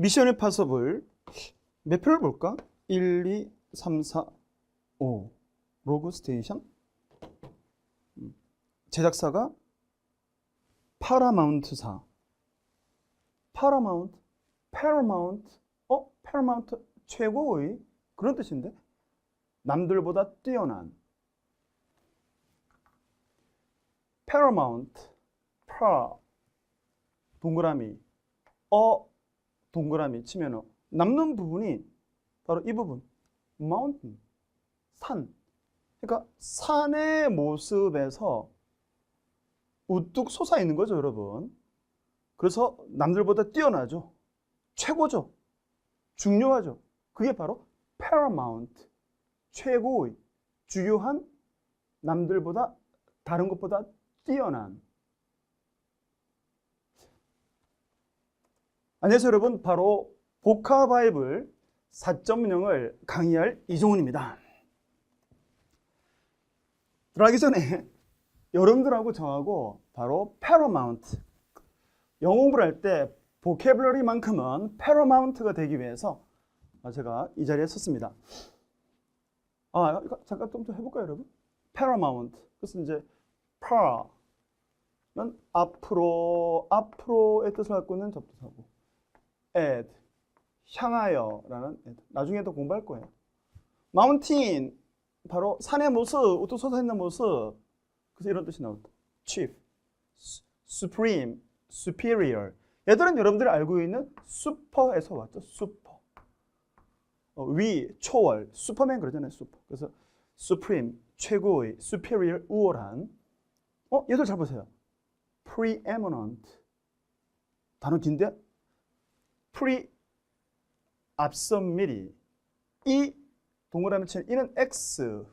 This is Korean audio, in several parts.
미션 임파서블 몇 표를 볼까? 1, 2, 3, 4, 5. 로그 스테이션. 제작사가 파라마운트사. 파라마운트, 패러마운트. 패러마운트 최고의 그런 뜻인데. 남들보다 뛰어난. 패러마운트, 파 동그라미, 동그라미 치면 남는 부분이 바로 이 부분, mountain, 산. 그러니까 산의 모습에서 우뚝 솟아 있는 거죠, 여러분. 그래서 남들보다 뛰어나죠. 최고죠. 중요하죠. 그게 바로 paramount, 최고의, 주요한, 남들보다, 다른 것보다 뛰어난. 안녕하세요, 여러분. 바로 보카바이블 4.0을 강의할 이종훈입니다. 들어가기 전에 여러분들하고 저하고 바로 paramount, 영어 공부를 할 때 보캐블러리만큼은 paramount가 되기 위해서 제가 이 자리에 섰습니다. 이거 잠깐 좀 더 해볼까요, 여러분? paramount. 그래서 이제 par는 앞으로의 뜻을 갖고 있는 접두사고, at, 향하여라는, 나중에도 공부할 거예요. mountain, 바로 산의 모습, 우뚝 솟아 있는 모습. 그래서 이런 뜻이 나온다. chief, supreme, superior. 얘들은 여러분들이 알고 있는 슈퍼에서 왔죠. 슈퍼. 위, 초월, 슈퍼맨 그러잖아요. 슈퍼. 그래서 supreme, 최고의, superior, 우월한. 얘들 잘 보세요. preeminent. 단어 긴데? 앞서 미리. 이 동그라미 치는 이는 X.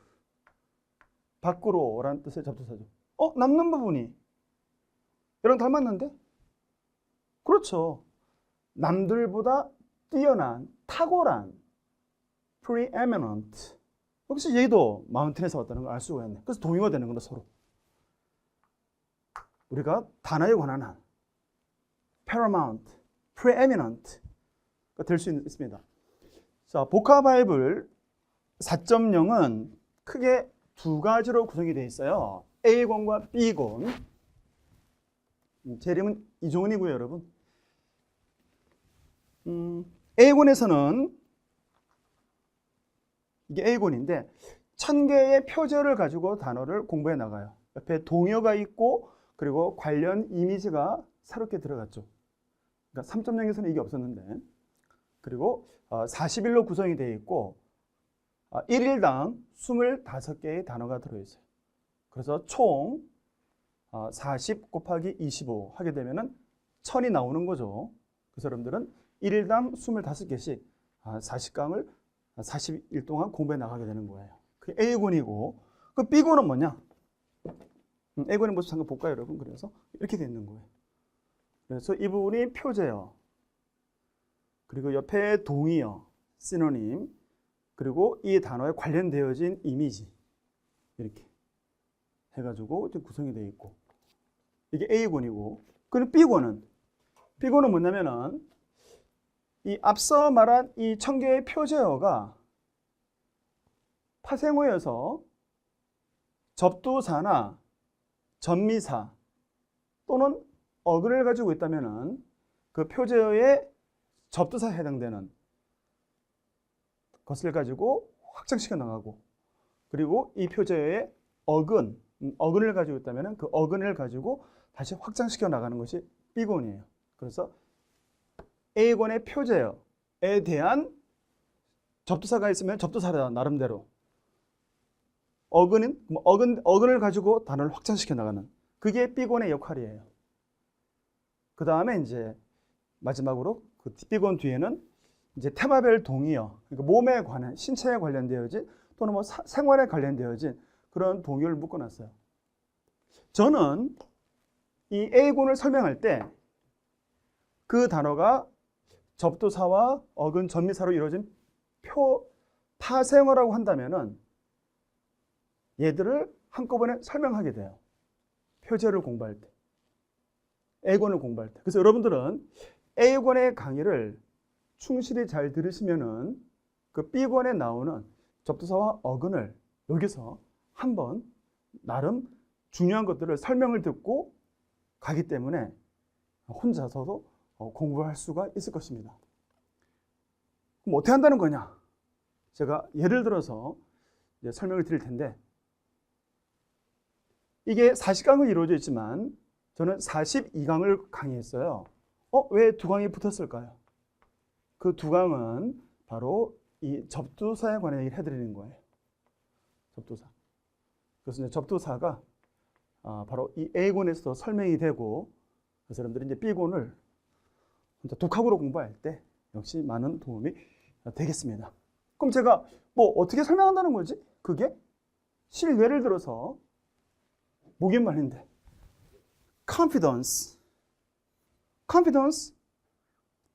밖으로라는 뜻의 접두사죠. 남는 부분이. 이런 닮았는데? 그렇죠. 남들보다 뛰어난, 탁월한. preeminent. 혹시 얘도 마운틴에서 왔다는 걸 알 수가 있네. 그래서 동의어가 되는 거다, 서로. 우리가 단어에 관한 한. paramount, preeminent가 될 수 있습니다. 자, 보카바이블 4.0은 크게 두 가지로 구성이 되어 있어요. A권과 B권. 제 이름은 이종훈이고요, 여러분. A권에서는 이게 A권인데 1000개의 표제를 가지고 단어를 공부해 나가요. 옆에 동의어가 있고 그리고 관련 이미지가 새롭게 들어갔죠. 그러니까 3.0에서는 이게 없었는데. 그리고 40일로 구성이 되어 있고 1일당 25개의 단어가 들어있어요. 그래서 총 40 곱하기 25 하게 되면은 1000이 나오는 거죠. 그래서 여러분들은 1일당 25개씩 40강을 40일 동안 공부해 나가게 되는 거예요. 그게 A권이고, 그 B권은 뭐냐? A권의 모습 잠깐 볼까요, 여러분? 그래서 이렇게 되어 있는 거예요. 그래서 이 부분이 표제어, 그리고 옆에 동의어, 시노님, 그리고 이 단어에 관련되어진 이미지, 이렇게 해가지고 구성이 되어 있고, 이게 A권이고, 그럼 B권은 뭐냐면은 이 앞서 말한 이 1000개의 표제어가 파생어여서 접두사나 전미사 또는 어근을 가지고 있다면은 그 표제어의 접두사에 해당되는 것을 가지고 확장시켜 나가고, 그리고 이 표제어의 어근을 가지고 있다면은 그 어근을 가지고 다시 확장시켜 나가는 것이 B권이에요. 그래서 A권의 표제어에 대한 접두사가 있으면 접두사다 나름대로, 어근을 가지고 단어를 확장시켜 나가는, 그게 B권의 역할이에요. 그 다음에 이제 마지막으로 그 B권 뒤에는 이제 테마별 동의어, 그러니까 몸에 관한, 신체에 관련되어진 또는 뭐 생활에 관련되어진 그런 동의어를 묶어놨어요. 저는 이 A권을 설명할 때 그 단어가 접두사와 어근, 전미사로 이루어진 파생어라고 한다면은 얘들을 한꺼번에 설명하게 돼요. 표제를 공부할 때, A권을 공부할 때. 그래서 여러분들은 A권의 강의를 충실히 잘 들으시면은 그 B권에 나오는 접두사와 어근을 여기서 한번 나름 중요한 것들을 설명을 듣고 가기 때문에 혼자서도 공부할 수가 있을 것입니다. 그럼 어떻게 한다는 거냐? 제가 예를 들어서 이제 설명을 드릴 텐데, 이게 40강으로 이루어져 있지만 저는 42강을 강의했어요. 왜 두 강이 붙었을까요? 그 두 강은 바로 이 접두사에 관한 얘기를 해드리는 거예요. 접두사. 그래서 이제 접두사가 바로 이 A권에서 설명이 되고, 그래서 여러분들이 이제 B권을 혼자 독학으로 공부할 때 역시 많은 도움이 되겠습니다. 그럼 제가 뭐 어떻게 설명한다는 거지? 그게 예를 들어서 목임말인데 confidence,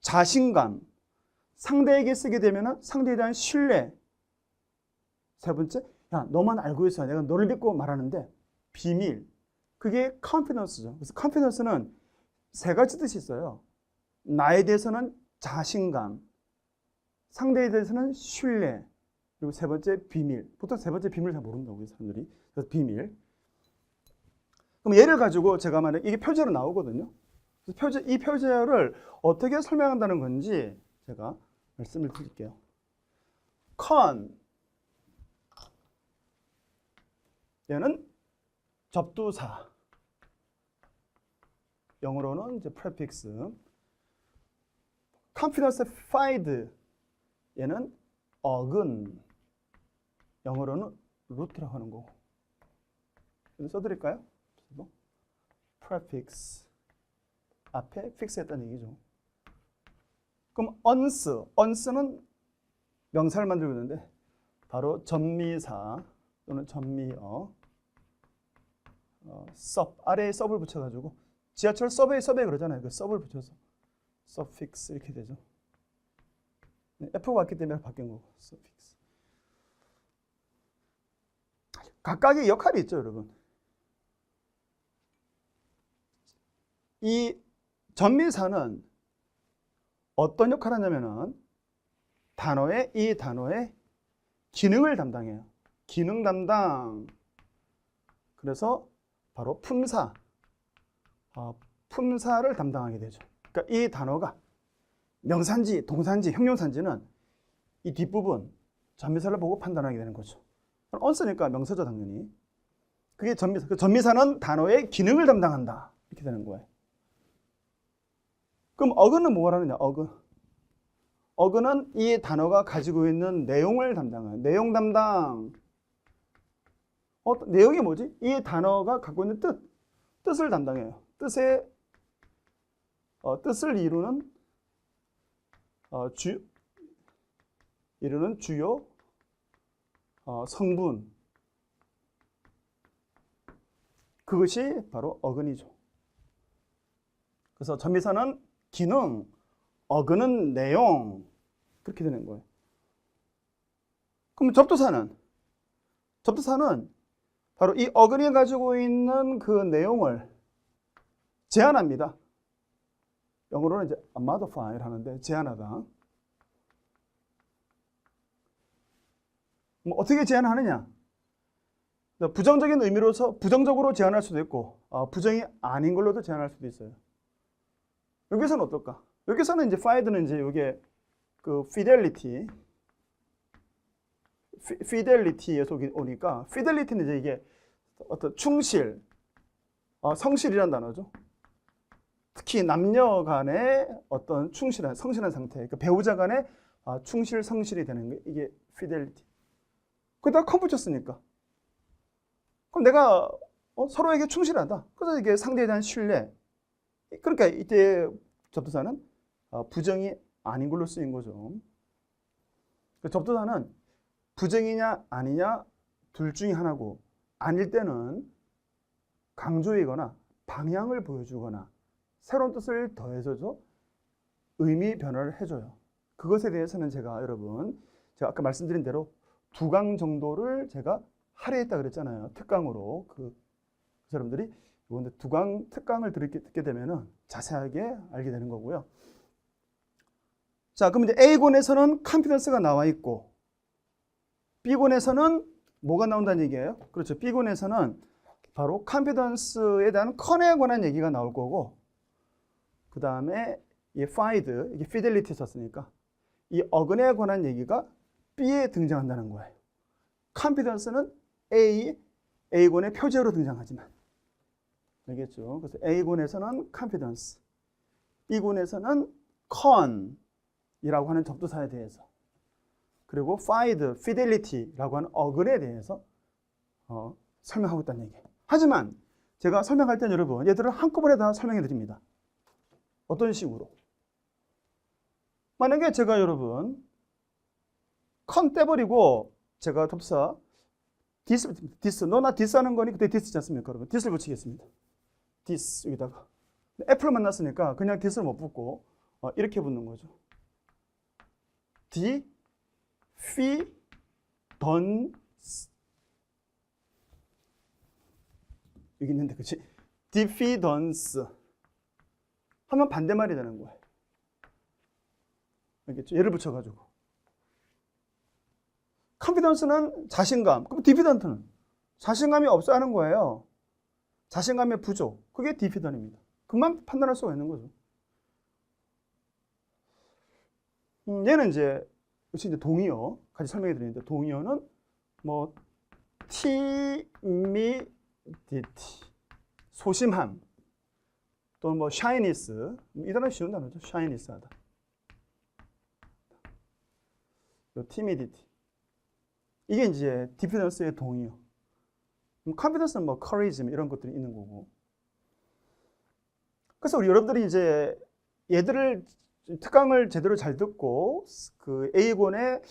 자신감, 상대에게 쓰게 되면 상대에 대한 신뢰. 세 번째, 야, 너만 알고 있어. 내가 너를 믿고 말하는데 비밀. 그게 confidence죠. 그래서 confidence는 세 가지 뜻이 있어요. 나에 대해서는 자신감, 상대에 대해서는 신뢰, 그리고 세 번째 비밀. 보통 세 번째 비밀을 잘 모른다고요, 사람들이. 그래서 비밀. 그럼 얘를 가지고 제가 만약 이게 표제로 나오거든요. 그래서 이 표제를 어떻게 설명한다는 건지 제가 말씀을 드릴게요. 얘는 접두사. 영어로는 이제 prefix. confidence 얘는 어근. 영어로는 root라고 하는 거고. 써드릴까요? prefix. 앞에 fix 했다는 얘기죠. 그럼 once는 명사를 만들고 있는데 바로 전미사 또는 전미어. sub, 아래에 sub을 붙여가지고 지하철 서베이 그러잖아요. 그 sub을 붙여서 suffix 이렇게 되죠. F가 왔기 때문에 바뀐 거고 suffix. 각각의 역할이 있죠, 여러분. 이 전미사는 어떤 역할을 하냐면은 이 단어의 기능을 담당해요. 기능 담당. 그래서 바로 품사를 담당하게 되죠. 그러니까 이 단어가 명사인지 동사인지 형용사인지는 이 뒷부분 전미사를 보고 판단하게 되는 거죠. once니까 명사죠, 당연히. 그게 전미사. 그 전미사는 단어의 기능을 담당한다. 이렇게 되는 거예요. 그럼 어근은 뭐가 하느냐? 어근은 이 단어가 가지고 있는 내용을 담당해요. 내용 담당. 내용이 뭐지? 이 단어가 갖고 있는 뜻을 담당해요. 뜻을 이루는 주요 성분. 그것이 바로 어근이죠. 그래서 전미사는 기능, 어근은 내용. 그렇게 되는 거예요. 그럼 접두사는 바로 이 어근이 가지고 있는 그 내용을 제한합니다. 영어로는 이제 modify 하는데 제한하다. 뭐 어떻게 제한하느냐? 부정적인 의미로서 부정적으로 제한할 수도 있고 부정이 아닌 걸로도 제한할 수도 있어요. 여기서는 어떨까? 여기서는 이제 fid는 이제 이게 그 fidelity에서 오니까 fidelity는 이제 이게 어떤 충실, 성실이라는 단어죠. 특히 남녀 간의 어떤 성실한 상태, 그러니까 배우자 간의 충실, 성실이 되는 게 이게 fidelity. 거기다가 컴 붙였으니까. 그럼 내가 서로에게 충실하다. 그래서 이게 상대에 대한 신뢰. 그러니까 이때 접두사는 부정이 아닌 걸로 쓰인 거죠. 접두사는 부정이냐 아니냐 둘 중에 하나고, 아닐 때는 강조이거나 방향을 보여주거나 새로운 뜻을 더해서 의미 변화를 해줘요. 그것에 대해서는 제가 아까 말씀드린 대로 2강 정도를 제가 할애했다 그랬잖아요. 특강으로. 그래서 여러분들이 이번에 2강 특강을 듣게 되면은 자세하게 알게 되는 거고요. 자, 그럼 이제 A군에서는 confidence가 나와 있고 B군에서는 뭐가 나온다는 얘기예요? 그렇죠. B군에서는 바로 confidence에 대한 컨에 관한 얘기가 나올 거고, 그 다음에 이 find, 이게 fidelity 썼으니까 이 어근에 관한 얘기가 B에 등장한다는 거예요. confidence는 A군의 표제로 등장하지만, 알겠죠? 그래서 A군에서는 confidence, B군에서는 con이라고 하는 접두사에 대해서, 그리고 find, fidelity라고 하는 어근에 대해서 설명하고 있다는 얘기예요. 하지만 제가 설명할 때는 여러분, 얘들을 한꺼번에 다 설명해 드립니다. 어떤 식으로? 만약에 제가 여러분 con 떼버리고 제가 접두사 this, 너나 this 하는 거니 그때 this지 않습니까? 여러분, this를 붙이겠습니다. this 여기다가 애플을 만났으니까 그냥 this를 못 붙고 이렇게 붙는 거죠. diffidence 여기 있는데, 그치? diffidence 하면 반대말이 되는 거예요. 알겠죠? 얘를 붙여가지고 confidence는 자신감, 그럼 diffident는 자신감이 없어 하는 거예요. 자신감의 부족, 그게 diffident입니다. 금방 판단할 수가 있는 거죠. 얘는 이제 역시 이제 동의어 같이 설명해 드리는데, 동의어는 뭐 timidity, 소심함, 또는 뭐 shyness, 이 단어 쉬운 단어죠. shyness하다. timidity, 이게 이제 diffidence의 동의어. confidence는 뭐 courage 이런 것들이 있는 거고. 그래서 우리 여러분들이 이제 얘들을 특강을 제대로 잘 듣고 그 A군의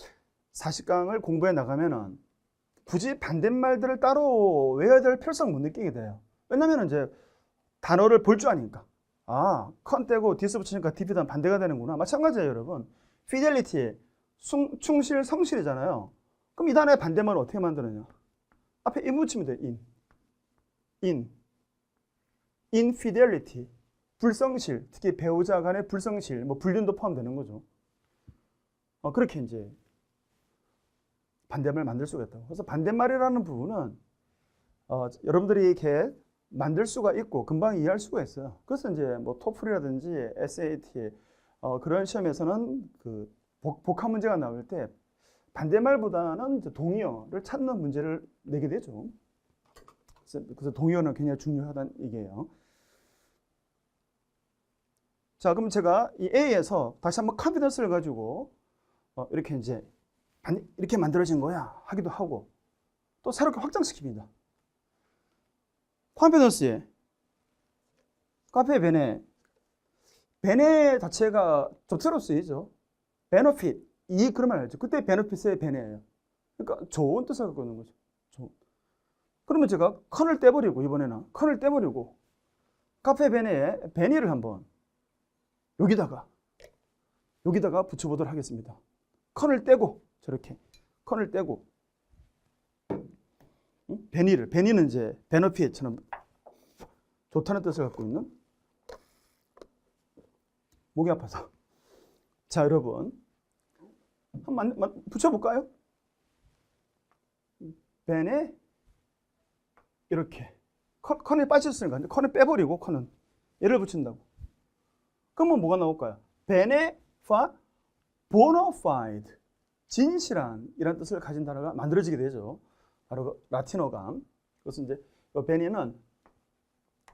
40강을 공부해 나가면은 굳이 반대말들을 따로 외워야 될 필요성을 못 느끼게 돼요. 왜냐면 이제 단어를 볼 줄 아니까. 아, con 떼고 this 붙이니까 diffident 반대가 되는구나. 마찬가지예요, 여러분. fidelity, 충실, 성실이잖아요. 그럼 이 단어의 반대말은 어떻게 만드느냐? 앞에 in 붙이면 돼요. infidelity, 불성실, 특히 배우자 간의 불성실, 뭐 불륜도 포함되는 거죠. 그렇게 이제 반대말 만들 수가 있다고. 그래서 반대말이라는 부분은 여러분들이 이렇게 만들 수가 있고 금방 이해할 수가 있어요. 그래서 이제 뭐 토플이라든지 SAT 그런 시험에서는 그 복합 문제가 나올 때 반대말보다는 이제 동의어를 찾는 문제를 내게 되죠. 그래서 동의어는 굉장히 중요하다는 얘기예요. 자, 그럼 제가 이 A에서 다시 한번 confidence를 가지고 이렇게 이제 이렇게 만들어진 거야 하기도 하고, 또 새롭게 확장시킵니다. confidence에 카페 베네 자체가 접수로 쓰이죠. benefit, 이익 그런 말 알죠. 그때 benefit의 베네예요. 그러니까 좋은 뜻을 갖고 있는 거죠. 좋은. 그러면 제가 con을 떼버리고, 이번에는 con을 떼버리고 카페 베네에 베니를 한번 여기다가 붙여보도록 하겠습니다. con을 떼고, 저렇게 con을 떼고, 베니는 이제 benefit처럼 좋다는 뜻을 갖고 있는, 목이 아파서. 자, 여러분 한번 붙여볼까요? 벤에 이렇게 con에 빠졌으니까 con을 빼버리고 con은 얘를 붙인다고. 그러면 뭐가 나올까요? 벤에 bona fide, 진실한 이란 뜻을 가진 단어가 만들어지게 되죠. 바로 그 라틴어감. 그것은 이제 이 베니는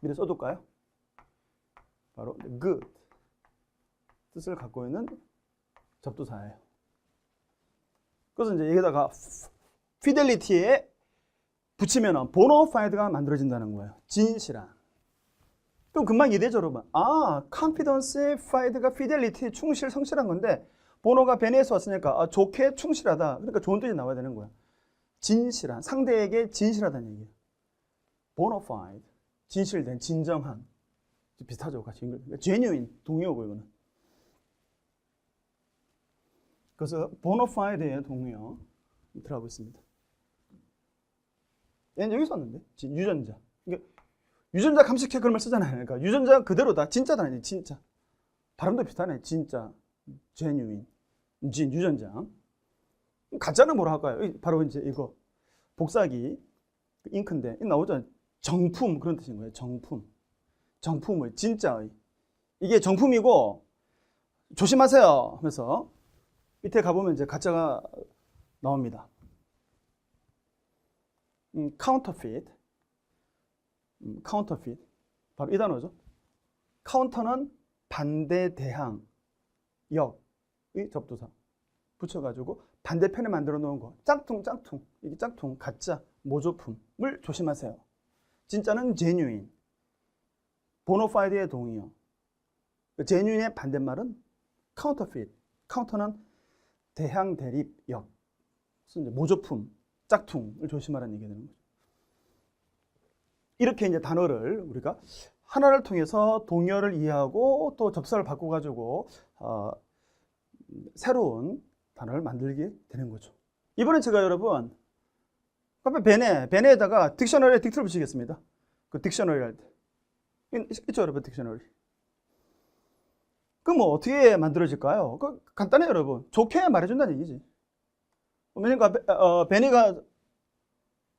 미리 써둘까요? 바로 good 뜻을 갖고 있는 접두사예요. 그래서 이제 여기다가 fidelity에 붙이면 bona fide가 만들어진다는 거예요. 진실한. 그럼 금방 이해되죠, 여러분? 아, confidence의 fide가 fidelity, 충실, 성실한 건데 bono가 베니에서 왔으니까 좋게 충실하다. 그러니까 좋은 뜻이 나와야 되는 거야. 진실한, 상대에게 진실하다는 얘기예요. bona fide, 진실된, 진정한. 비슷하죠, 같이. genuine, 동의어고 이거는. 그래서 bona fide의 동의어 들어가고 있습니다. 얘는 여기 썼는데, 유전자. 그러니까 유전자 감식해 그런 말 쓰잖아요. 그러니까 유전자 그대로다, 진짜다, 진짜. 발음도 비슷하네, 진짜. genuine, 진 유전자. 가짜는 뭐라 할까요? 바로 이제 이거 복사기 잉크인데 나오죠. 정품 그런 뜻인 거예요. 정품. 정품의 진짜의. 이게 정품이고 조심하세요 하면서 밑에 가보면 이제 가짜가 나옵니다. counterfeit. counterfeit. 바로 이 단어죠. counter는 반대 대항 역의 접두사 붙여가지고 반대편에 만들어 놓은 거. 짝퉁. 이게 짝퉁, 가짜, 모조품을 조심하세요. 진짜는 genuine. 보노파이드의 동의어. genuine의 반대말은 counterfeit. counter는 대항, 대립, 역. 모조품, 짝퉁을 조심하라는 얘기가 되는 거죠. 이렇게 이제 단어를 우리가 하나를 통해서 동의어를 이해하고 또 접사를 바꿔가지고 새로운 단어를 만들게 되는 거죠. 이번엔 제가 여러분 베네에다가 딕셔너리에 딕트를 붙이겠습니다. 그 딕셔너리 할 때. 있죠, 여러분, 딕셔너리. 그럼 뭐 어떻게 만들어질까요? 간단해요, 여러분. 좋게 말해준다는 얘기지. 왜냐니까 베네가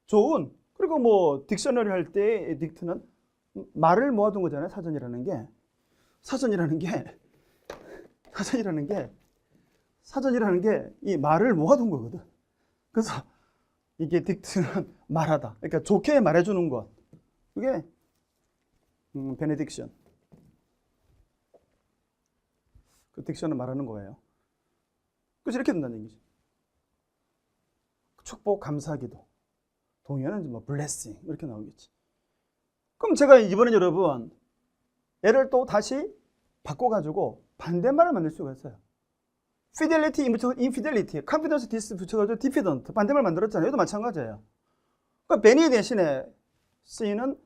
좋은, 그리고 뭐 딕셔너리 할 때 딕트는 말을 모아둔 거잖아요. 사전이라는 게 이 말을 모아둔 거거든. 그래서 이게 딕트는 말하다. 그러니까 좋게 말해주는 것. 그게 베네딕션. 그 딕션은 말하는 거예요. 그래서 이렇게 된다는 얘기지. 축복, 감사기도. 동의어는 뭐 blessing 이렇게 나오겠지. 그럼 제가 이번에 여러분 얘를 또 다시 바꿔가지고 반대말을 만들 수가 있어요. fidelity, infidelity, confidence, dis 붙여가지고 diffident 반대말 만들었잖아요. 이것도 마찬가지예요. 그러니까 베니 대신에 쓰이는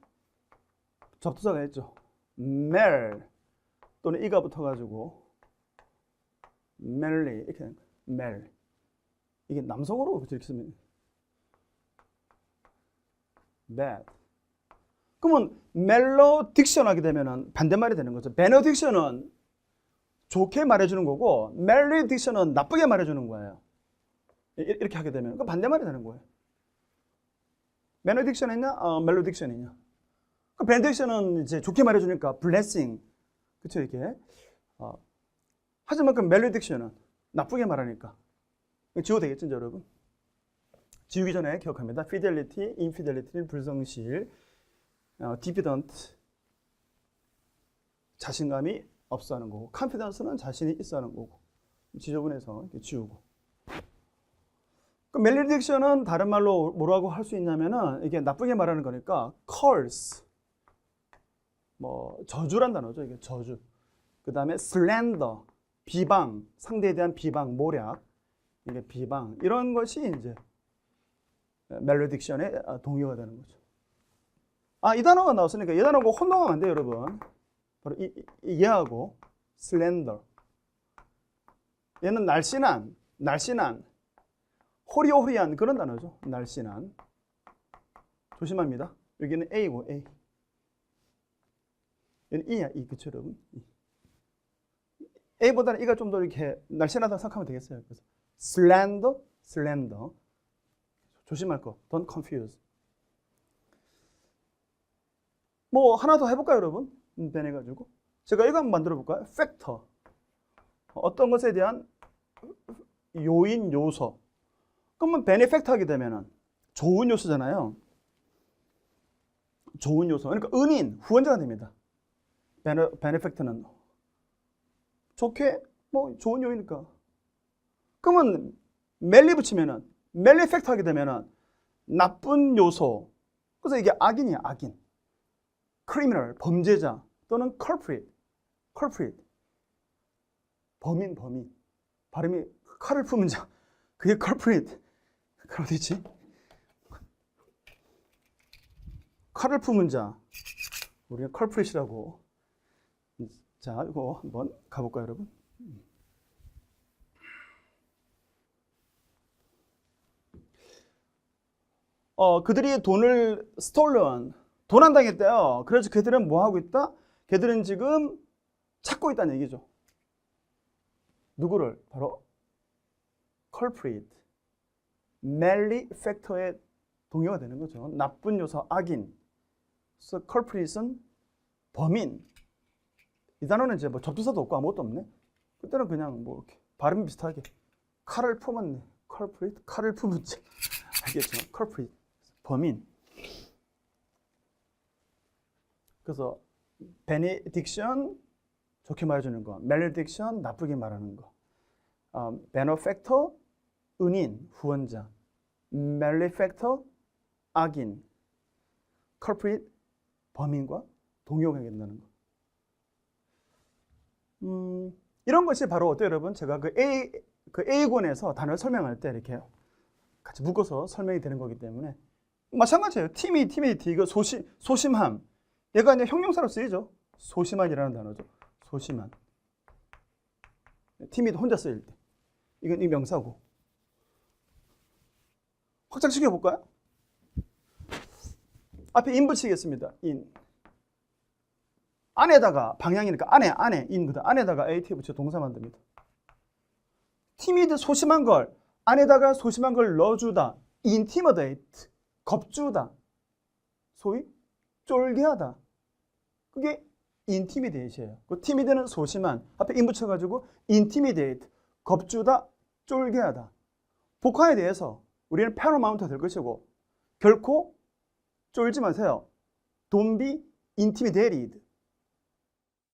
접두사가 있죠. marry 또는 이가 붙어가지고 marry 이렇게 되는 거예요. marry. 이게 남성으로 이렇게 쓰면 bad. 그러면 멜로딕션 하게 되면 반대말이 되는 거죠. 베너딕션은 좋게 말해주는 거고 멜리딕션은 나쁘게 말해주는 거예요. 이렇게 하게 되면 그 반대말이 되는 거예요. 베너딕션이냐 멜로딕션이냐. 그 베너딕션은 이제 좋게 말해주니까 blessing 그렇죠 이렇게. 하지만 그 멜로딕션은 나쁘게 말하니까 지워도 되겠죠 여러분. 지우기 전에 기억합니다. fidelity, infidelity는 불성실, diffident 자신감이 없어 하는 거고 confidence는 자신이 있어 하는 거고 지저분해서 이렇게 지우고. 그 멜리딕션은 다른 말로 뭐라고 할 수 있냐면은 이게 나쁘게 말하는 거니까 curse 뭐 저주란 단어죠. 이게 저주. 그 다음에 slander 비방 상대에 대한 비방 모략 이게 비방 이런 것이 이제 멜로딕션의 동의어가 되는 거죠. 이 단어가 나왔으니까 이 단어하고 혼동하면 안 돼요, 여러분. 바로 얘하고 slender. 얘는 날씬한, 호리호리한 그런 단어죠. 날씬한. 조심합니다. 여기는 A고 A. 얘는 E야, E. 그쵸, 여러분? E. A보다는 E가 좀 더 이렇게 날씬하다고 생각하면 되겠어요. 그래서 slender. 조심할 거. Don't confuse. 뭐 하나 더 해볼까요, 여러분? 변해가지고 제가 이거 한번 만들어 볼까요? 팩터. 어떤 것에 대한 요인, 요소. 그러면 베네팩터 하게 되면은 좋은 요소잖아요. 좋은 요소. 그러니까 은인, 후원자가 됩니다. 베네팩터는 좋게 뭐 좋은 요인이니까. 그러면 멜리 붙이면은 멜리팩터 하게 되면은 나쁜 요소. 그래서 이게 악인이야, 악인. criminal, 범죄자 또는 culprit. 범인. 발음이 칼을 품은 자. 그게 culprit. 그럼 어디 있지? 칼을 품은 자. 우리가 culprit이라고. 자, 이거 한번 가볼까요, 여러분? 그들이 돈을 도난당했대요. 그래서 그들은 뭐 하고 있다? 걔들은 지금 찾고 있다는 얘기죠. 누구를? 바로 culprit, malefactor의 동요가 되는 거죠. 나쁜 요소, 악인. 그래서 culprit은 범인. 이 단어는 이제 뭐 접두사도 없고 아무것도 없네. 그때는 그냥 뭐 이렇게 발음 비슷하게 칼을 품었네. culprit, 칼을 품은 자. 알겠죠? culprit, 범인. 그래서 benediction, 좋게 말해주는 거. malediction, 나쁘게 말하는 거. benefactor, 은인, 후원자. malefactor, 악인. culprit, 범인과 동요하겠다는 거. 이런 것이 바로 어때요, 여러분? 제가 그 A권에서 단어를 설명할 때 이렇게 같이 묶어서 설명이 되는 거기 때문에 마찬가지예요. timidity, 이거 소심함. 얘가 이제 형용사로 쓰이죠. 소심한이라는 단어죠. 소심한. timid 혼자 쓰일 때. 이건 이 명사고. 확장시켜 볼까요? 앞에 in 붙이겠습니다. in. 안에다가 방향이니까 안에 in 안에다가 at 붙여 동사 만듭니다. timid 소심한 걸 안에다가 소심한 걸 넣어주다. intimidate 겁주다. 소위 쫄게하다. 그게 intimidate이에요. 그 timid는 소심한 앞에 in 붙여가지고 intimidate 겁주다, 쫄게하다. 복화에 대해서 우리는 paramount가 될 것이고 결코 쫄지 마세요. Don't be intimidated.